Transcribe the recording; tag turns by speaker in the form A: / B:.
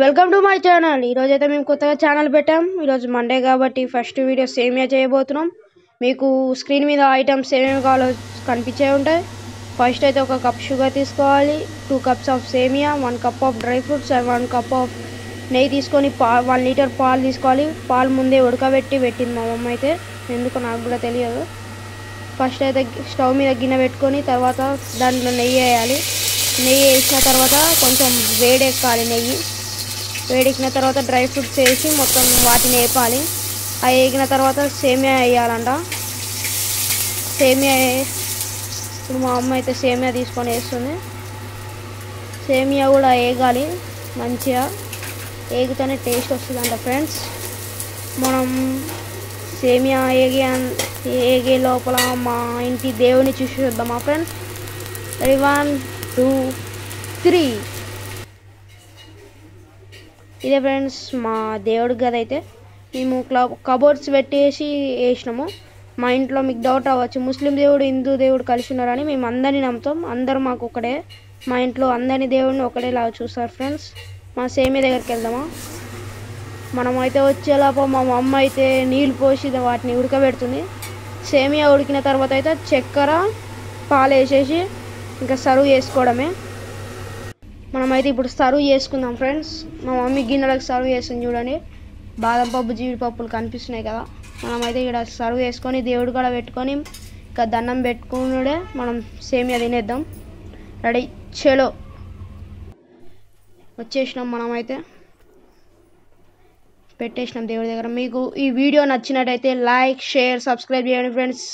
A: Welcome to my channel. ఈరోజు అయితే మేము కొత్తగా ఛానల్ పెట్టాం. ఈరోజు మండే కాబట్టి ఫస్ట్ వీడియో సేమియా చేయబోతున్నాం. మీకు స్క్రీన్ మీద ఐటమ్స్ ఏమేమి కావాలో కనిపించే ఉంటాయి. ఫస్ట్ అయితే ఒక కప్ షుగర్ తీసుకోవాలి, 2 cups ఆఫ్ సేమియా, 1 cup of dry fruits and 1 cup of నెయ్యి తీసుకొని 1 లీటర్ పాలు తీసుకోవాలి. పాలు ముందే పెట్టింది మా మమ్మ అయితే, ఎందుకు నాకు కూడా తెలియదు. ఫస్ట్ అయితే స్టవ్ మీద గిన్నె పెట్టుకొని తర్వాత దాంట్లో నెయ్యి వేయాలి. నెయ్యి వేసిన తర్వాత కొంచెం వేడెక్కాలి. వేడెక్కిన తర్వాత డ్రై ఫ్రూట్స్ వేసి మొత్తం వాటిని వేపాలి. అవి వేగిన తర్వాత సేమియా వేయాలంట. సేమియా ఇప్పుడు మా అమ్మ అయితే సేమియా తీసుకొని వేస్తుంది. సేమియా కూడా వేగాలి, మంచిగా వేగితేనే టేస్ట్ వస్తుందంట ఫ్రెండ్స్. మనం సేమియా వేగే లోపల మా ఇంటి దేవుని చూసి చూద్దామా ఫ్రెండ్స్. 1 2 3 ఇదే ఫ్రెండ్స్ మా దేవుడి గది అయితే మేము కబోర్డ్స్ పెట్టేసి వేసినాము. మా ఇంట్లో మీకు డౌట్ అవ్వచ్చు, ముస్లిం దేవుడు హిందూ దేవుడు కలిసి ఉన్నారని. మేము అందరినీ నమ్ముతాం, అందరూ మాకు ఒకటే. మా ఇంట్లో అందరినీ దేవుడిని ఒకటేలాగా చూస్తారు ఫ్రెండ్స్. మా సేమియా దగ్గరికి వెళ్దామా. మనమైతే వచ్చేలోపు మా అమ్మ అయితే నీళ్ళు పోసి వాటిని ఉడకబెడుతుంది. సేమియా ఉడికిన తర్వాత అయితే చక్కెర పాలు వేసేసి ఇంకా సర్వ్ చేసుకోవడమే. మనమైతే ఇప్పుడు సర్వ్ చేసుకుందాం ఫ్రెండ్స్. మా మమ్మీ గిన్నెలకు సర్వ్ చేస్తుంది చూడండి. బాదం పప్పు జీడిపప్పులు కనిపిస్తున్నాయి కదా. మనమైతే ఇక్కడ సర్వ్ చేసుకొని దేవుడు కూడా పెట్టుకొని ఇంకా దండం పెట్టుకునే మనం సేమియా తినేద్దాం. రెడీ, చలో వచ్చేసినాం. మనమైతే పెట్టేసినాం దేవుడి దగ్గర. మీకు ఈ వీడియో నచ్చినట్టయితే లైక్, షేర్, సబ్స్క్రైబ్ చేయండి ఫ్రెండ్స్.